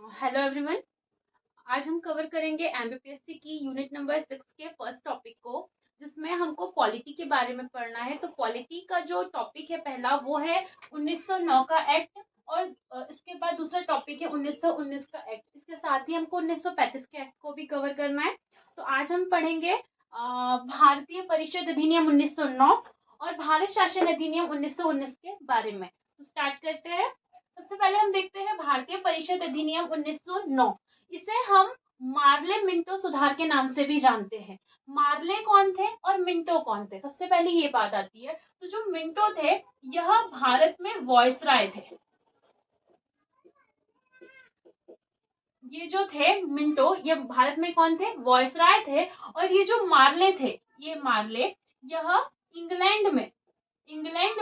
Hello everyone. आज हम cover करेंगे एमबीपीएससी की यूनिट नंबर 6 के फर्स्ट टॉपिक को, जिसमें हमको पॉलिटी के बारे में पढ़ना है। तो पॉलिटी का जो टॉपिक है पहला वो है 1909 का एक्ट, और इसके बाद दूसरा टॉपिक है 1919 का एक्ट। इसके साथ ही हमको 1935 के एक्ट को भी कवर करना है। तो आज हम पढ़ेंगे भारतीय परिषद अधिनियम 1909 और भारत शासन अधिनियम 1919 के बारे में। तो स्टार्ट करते हैं। सबसे पहले हम देखते हैं भारतीय परिषद अधिनियम 1909। इसे हम मार्ले मिंटो सुधार के नाम से भी जानते हैं। मार्ले कौन थे और मिंटो कौन थे, सबसे पहले ये बात आती है। तो जो मिंटो थे यह भारत में वॉयसराय थे। ये जो थे मिंटो, ये भारत में कौन थे, वॉयसराय थे। और ये जो मार्ले थे, ये मार्ले यह इंग्लैंड में इंग्लैंड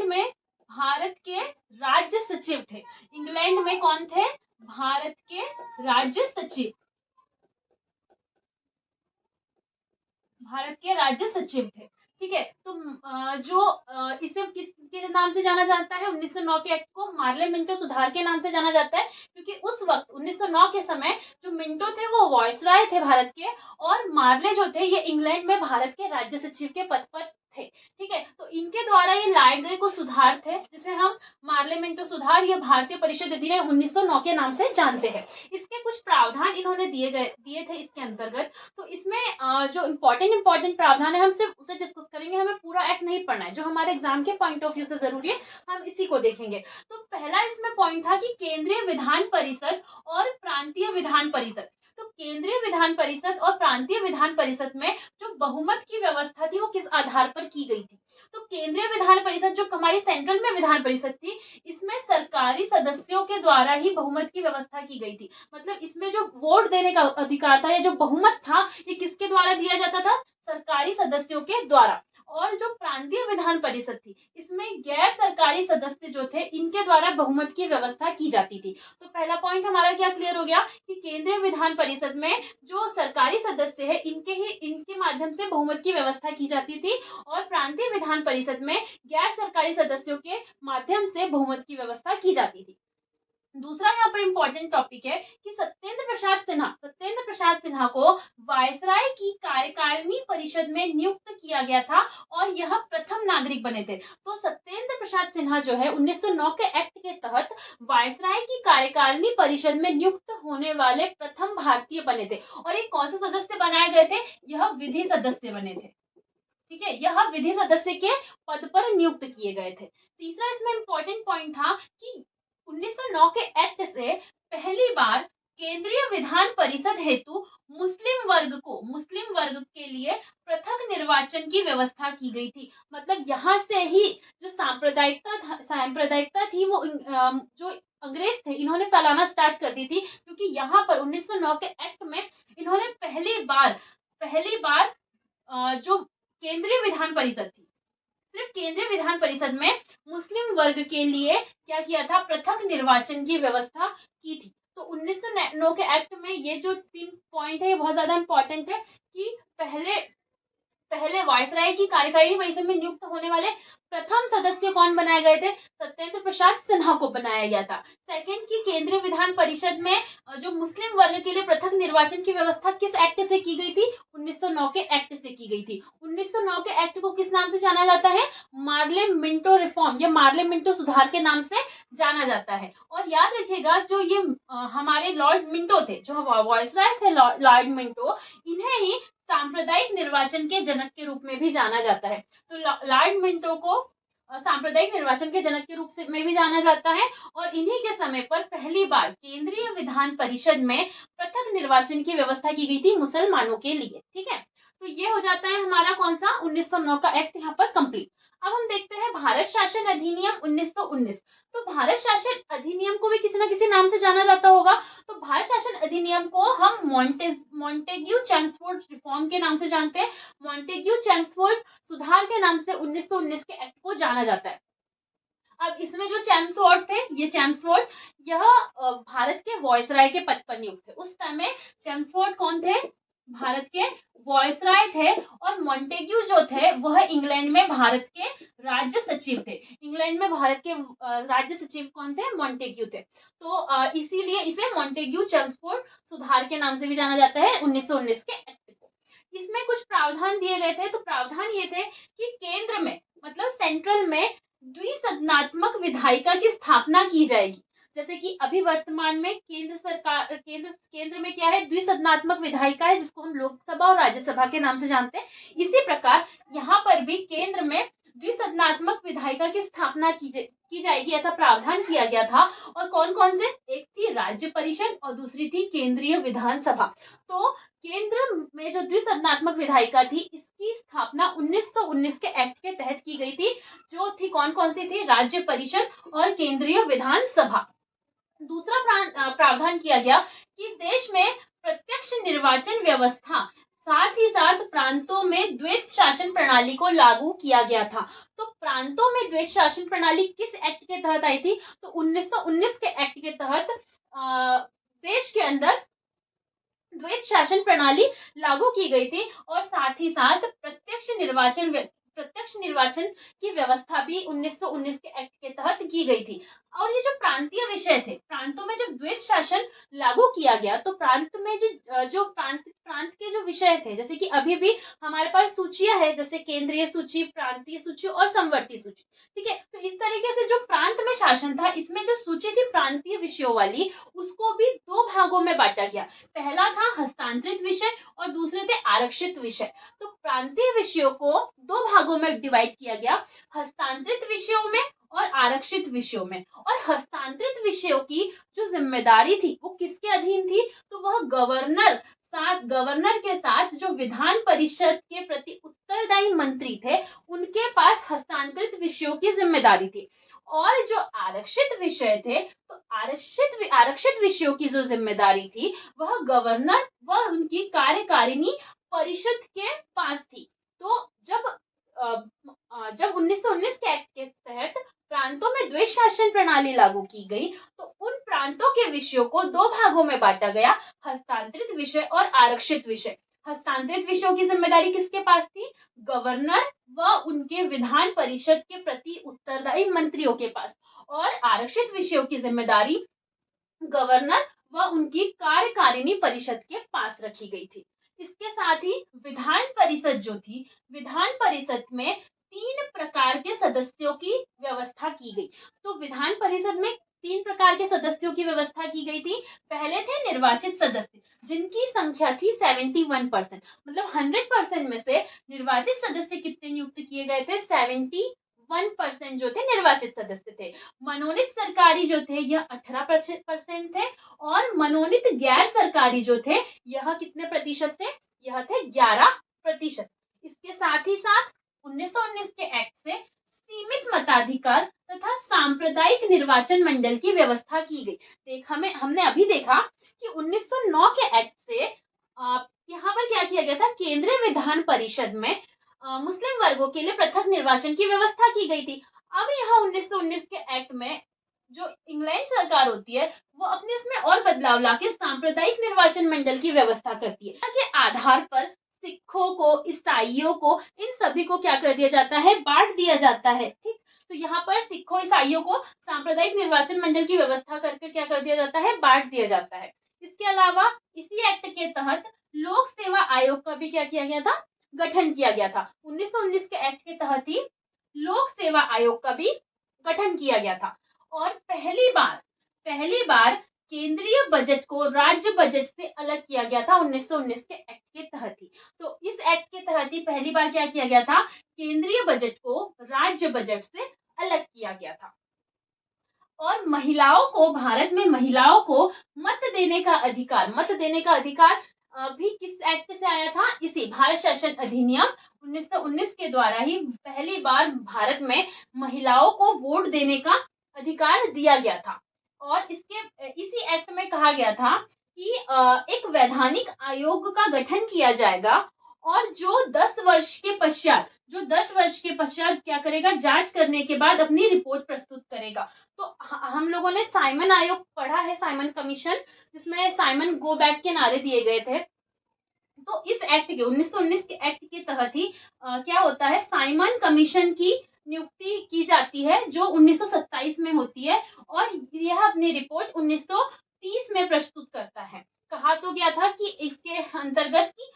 में भारत के राज्य सचिव थे। इंग्लैंड में कौन थे, भारत के राज्य सचिव, भारत के राज्य सचिव थे। ठीक है। तो इसे किसके नाम से जाना जाता है, 1909 के एक्ट को मार्ले मिंटो सुधार के नाम से जाना जाता है, क्योंकि उस वक्त 1909 के समय जो मिंटो थे वो वॉयसराय थे भारत के, और मार्ले जो थे ये इंग्लैंड में भारत के राज्य सचिव के पद पर थे। ठीक है। तो इनके द्वारा ये लाए गए कुछ सुधार थे, जिसे हम मार्ले मिंटो सुधार या भारतीय परिषद अधिनियम 1909 के नाम से जानते हैं। इसके कुछ प्रावधान इन्होंने दिए थे इसके अंतर्गत। तो इसमें जो इम्पोर्टेंट प्रावधान है हम सिर्फ उसे डिस्कस करेंगे, हमें पूरा एक्ट नहीं पढ़ना है। जो हमारे एग्जाम के पॉइंट ऑफ व्यू से जरूरी है हम इसी को देखेंगे। तो पहला इसमें पॉइंट था कि केंद्रीय विधान परिषद और प्रांतीय विधान परिषद। तो केंद्रीय विधान परिषद और प्रांतीय विधान परिषद में जो बहुमत की व्यवस्था थी वो किस आधार पर की गई थी। तो केंद्रीय विधान परिषद जो हमारी सेंट्रल में विधान परिषद थी, इसमें सरकारी सदस्यों के द्वारा ही बहुमत की व्यवस्था की गई थी। मतलब इसमें जो वोट देने का अधिकार था या जो बहुमत था ये किसके द्वारा दिया जाता था, सरकारी सदस्यों के द्वारा। और जो प्रांतीय विधान परिषद थी इसमें गैर सरकारी सदस्य जो थे इनके द्वारा बहुमत की व्यवस्था की जाती थी। तो पहला पॉइंट हमारा क्या क्लियर हो गया कि केंद्रीय विधान परिषद में जो सरकारी सदस्य है इनके माध्यम से बहुमत की व्यवस्था की जाती थी, और प्रांतीय विधान परिषद में गैर सरकारी सदस्यों के माध्यम से बहुमत की व्यवस्था की जाती थी। दूसरा यहाँ पर इंपॉर्टेंट टॉपिक है कि सत्येंद्र प्रसाद सिन्हा को वायसराय की कार्यकारिणी परिषद में नियुक्त किया गया था, और यह प्रथम नागरिक बने थे। तो सत्येंद्र प्रसाद सिन्हा जो है 1909 के एक्ट के तहत वायसराय की कार्यकारिणी परिषद में नियुक्त होने वाले प्रथम भारतीय बने थे। और एक कौन से सदस्य बनाए गए थे, यह विधि सदस्य बने थे। ठीक है, यह विधि सदस्य के पद पर नियुक्त किए गए थे। तीसरा इसमें इंपॉर्टेंट पॉइंट था कि 1909 के एक्ट से पहली बार केंद्रीय विधान परिषद हेतु मुस्लिम वर्ग के लिए पृथक निर्वाचन की व्यवस्था की गई थी। मतलब यहाँ से ही जो सांप्रदायिकता थी वो जो अंग्रेज थे इन्होंने फैलाना स्टार्ट कर दी थी, क्योंकि यहाँ पर 1909 के एक्ट में इन्होंने पहली बार जो केंद्रीय विधान परिषद थी, सिर्फ केंद्रीय विधान परिषद में मुस्लिम वर्ग के लिए क्या किया था, पृथक निर्वाचन की व्यवस्था की थी। तो 1909 के एक्ट में ये जो 3 पॉइंट है ये बहुत ज्यादा इंपॉर्टेंट है कि पहले वायसराय की कार्यकारिणी परिषद में नियुक्त होने वाले प्रथम सदस्य कौन बनाए गए थे, सत्येंद्र प्रसाद सिन्हा को बनाया गया था। सेकंड की केंद्रीय विधान परिषद में जो मुस्लिम वर्ग के लिए पृथक निर्वाचन की व्यवस्था किस एक्ट से की गई थी, 1909 के एक्ट से की गई थी। 1909 के एक्ट को किस नाम से जाना जाता है, मार्ले मिंटो रिफॉर्म या मार्ले मिंटो सुधार के नाम से जाना जाता है। और याद रखिएगा जो ये हमारे लॉर्ड मिंटो थे, जो वॉयसराय थे लॉर्ड मिंटो, इन्हें ही सांप्रदायिक निर्वाचन के जनक के रूप में भी जाना जाता है। तो लॉर्ड मिंटो को सांप्रदायिक निर्वाचन के जनक के रूप से में भी जाना जाता है, और इन्हीं के समय पर पहली बार केंद्रीय विधान परिषद में पृथक निर्वाचन की व्यवस्था की गई थी मुसलमानों के लिए। ठीक है। तो ये हो जाता है हमारा कौन सा 1909 का एक्ट यहाँ पर कंप्लीट। अब हम देखते हैं भारत शासन अधिनियम 1919। तो भारत शासन अधिनियम को भी किसी न किसी नाम से जाना जाता होगा। तो भारत शासन अधिनियम को हम मॉन्टेग्यू चेम्सफोर्ड रिफॉर्म के नाम से जानते हैं। मॉन्टेग्यू चेम्सफोर्ड सुधार के नाम से 1919 के एक्ट को जाना जाता है। अब इसमें जो चेम्सफोर्ड थे, ये चेम्सफोर्ड यह भारत के वॉयसराय के पद पर नियुक्त थे। उस समय चेम्सफोर्ड कौन थे, भारत के वॉयसराय थे, और मॉन्टेग्यू जो थे वह इंग्लैंड में भारत के राज्य सचिव थे। इंग्लैंड में भारत के राज्य सचिव कौन थे? मॉन्टेग्यू थे। तो इसीलिए इसे मॉन्टेग्यू चेम्सफोर्ड सुधार के नाम से भी जाना जाता है 1919 के एक्ट को। इसमें कुछ प्रावधान दिए गए थे। तो प्रावधान ये थे कि केंद्र में, मतलब सेंट्रल में, द्विसदनात्मक विधायिका की स्थापना की जाएगी। जैसे कि अभी वर्तमान में केंद्र सरकार, केंद्र में क्या है? द्विसदनात्मक विधायिका है, जिसको हम लोकसभा और राज्यसभा के नाम से जानते हैं। इसी प्रकार यहाँ पर भी केंद्र में द्विसदनात्मक विधायिका की स्थापना की जाएगी, ऐसा प्रावधान किया गया था। और कौन कौन से? एक थी राज्य परिषद और दूसरी थी केंद्रीय विधानसभा। तो केंद्र में जो द्विसदनात्मक विधायिका थी, इसकी स्थापना 1919 के एक्ट के तहत की गई थी। जो थी कौन कौन सी थी? राज्य परिषद और केंद्रीय विधानसभा। दूसरा प्रावधान किया गया कि देश में प्रत्यक्ष निर्वाचन व्यवस्था, साथ ही साथ प्रांतों में द्वैत शासन प्रणाली को लागू किया गया था। तो प्रांतों में द्वैत शासन प्रणाली किस एक्ट के तहत आई थी? तो 1919 के एक्ट के तहत देश के अंदर द्वैत शासन प्रणाली लागू की गई थी, और साथ ही साथ प्रत्यक्ष निर्वाचन की व्यवस्था भी 1919 के एक्ट के तहत की गई थी। और ये जो प्रांतीय विषय थे, प्रांतों में जब द्वैत शासन लागू किया गया, तो प्रांत में जो प्रांत के जो विषय थे, जैसे कि अभी भी हमारे पास सूचियां है, जैसे केंद्रीय सूची, प्रांतीय सूची और समवर्ती सूची। ठीक है, तो इस तरीके से जो प्रांत में शासन था, इसमें जो सूची थी प्रांतीय विषयों वाली, उसको भी दो भागों में बांटा गया। पहला था हस्तांतरित विषय और दूसरे थे आरक्षित विषय। तो प्रांतीय विषयों को दो भागों में डिवाइड किया गया, हस्तांतरित विषयों में और आरक्षित विषयों में। और हस्तांतरित विषयों की जो जिम्मेदारी थी वो किसके अधीन थी? तो वह गवर्नर के साथ जो विधान परिषद के प्रति उत्तरदायी मंत्री थे, उनके पास हस्तांतरित विषयों की जिम्मेदारी थी। और जो आरक्षित विषय थे, तो आरक्षित विषयों की जो जिम्मेदारी थी, वह गवर्नर व उनकी कार्यकारिणी परिषद के पास थी। तो जब 1919 के एक्ट के तहत प्रांतों में द्वैत शासन प्रणाली लागू की गई, तो उन प्रांतों के विषयों को दो भागों में बांटा गया, हस्तांतरित विषय और आरक्षित विषय। हस्तांतरित विषयों की जिम्मेदारी किसके पास थी? गवर्नर व उनके विधान परिषद के प्रति उत्तरदायी मंत्रियों के पास। और आरक्षित विषयों की जिम्मेदारी गवर्नर व उनकी कार्यकारिणी परिषद के पास रखी गई थी। इसके साथ ही विधान परिषद जो थी, विधान परिषद में 3 प्रकार के सदस्यों की व्यवस्था की गई। तो विधान परिषद में 3 प्रकार के सदस्यों की व्यवस्था की गई थी। पहले थे निर्वाचित सदस्य, जिनकी संख्या थी 71%, मतलब 100% में से निर्वाचित सदस्य कितने नियुक्त किए गए थे? 71% जो थे निर्वाचित सदस्य थे। मनोनीत सरकारी जो थे यह 18% थे, और मनोनीत गैर सरकारी जो थे यह कितने प्रतिशत थे? यह थे 11%। इसके साथ ही साथ 1919 के एक्ट से सीमित मताधिकार तथा सांप्रदायिक निर्वाचन मंडल की व्यवस्था की गई। हमने अभी देखा कि 1909 के एक्ट से यहाँ पर क्या किया गया था? केंद्रीय विधान परिषद में मुस्लिम वर्गों के लिए पृथक निर्वाचन की व्यवस्था की गई थी। अब यहाँ 1919 के एक्ट में जो इंग्लैंड सरकार होती है, वो अपने इसमें और बदलाव लाके सांप्रदायिक निर्वाचन मंडल की व्यवस्था करती है, के आधार पर सिखों को, ईसाइयों को, इन सभी को क्या कर दिया जाता है? बांट दिया जाता है। ठीक, तो यहाँ पर सिखों, ईसाइयों को सांप्रदायिक निर्वाचन मंडल की व्यवस्था करके क्या कर दिया जाता है? बांट दिया जाता है। इसके अलावा इसी एक्ट के तहत लोक सेवा आयोग का भी क्या किया गया था? गठन किया गया था। 1919 के एक्ट के तहत ही लोक सेवा आयोग का भी गठन किया गया था। और पहली बार केंद्रीय बजट को राज्य बजट से अलग किया गया था 1919 के एक्ट के तहत ही। तो इस एक्ट के तहत ही पहली बार क्या किया गया था? केंद्रीय बजट को राज्य बजट से अलग किया गया था। और भारत में महिलाओं को मत देने का अधिकार भी किस एक्ट से आया था? इसी भारत शासन अधिनियम 1919 के द्वारा ही पहली बार भारत में महिलाओं को वोट देने का अधिकार दिया गया था। और इसी एक्ट में कहा गया था कि एक वैधानिक आयोग का गठन किया जाएगा, और जो 10 वर्ष के पश्चात क्या करेगा? जांच करने के बाद अपनी रिपोर्ट प्रस्तुत करेगा। तो हम लोगों ने साइमन आयोग पढ़ा है, साइमन कमीशन, जिसमें साइमन गो बैक के नारे दिए गए थे। तो इस एक्ट के 1919 के एक्ट के तहत ही क्या होता है, साइमन कमीशन की नियुक्ति की जाती है जो 1927 में होती है, और यह अपनी रिपोर्ट 1930 में प्रस्तुत करता है। कहा तो गया था कि इसके अंतर्गत कि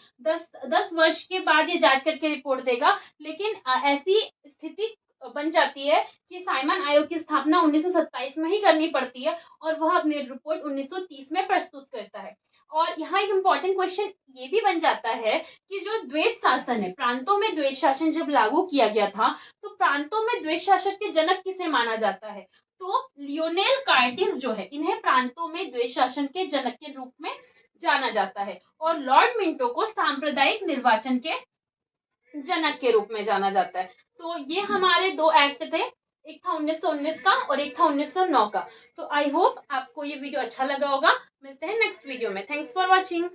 10 वर्ष के बाद ये जांच करके रिपोर्ट देगा, लेकिन ऐसी स्थिति बन जाती है कि साइमन आयोग की स्थापना 1927 में ही करनी पड़ती है, और वह अपनी रिपोर्ट 1930 में प्रस्तुत करता है। और यहाँ एक इम्पॉर्टेंट क्वेश्चन ये भी बन जाता है कि जो द्वैत शासन है, प्रांतों में द्वैत शासन जब लागू किया गया था, तो प्रांतों में द्वैत शासक के जनक किसे माना जाता है, तो लियोनेल कार्टिस जो है, इन्हें प्रांतों में द्वैत शासन के जनक के रूप में जाना जाता है, और लॉर्ड मिंटो को सांप्रदायिक निर्वाचन के जनक के रूप में जाना जाता है। तो ये हमारे दो एक्ट थे, एक था 1919 का और एक था 1909 का। तो आई होप आपको ये वीडियो अच्छा लगा होगा। मिलते हैं नेक्स्ट वीडियो में। Thanks for watching.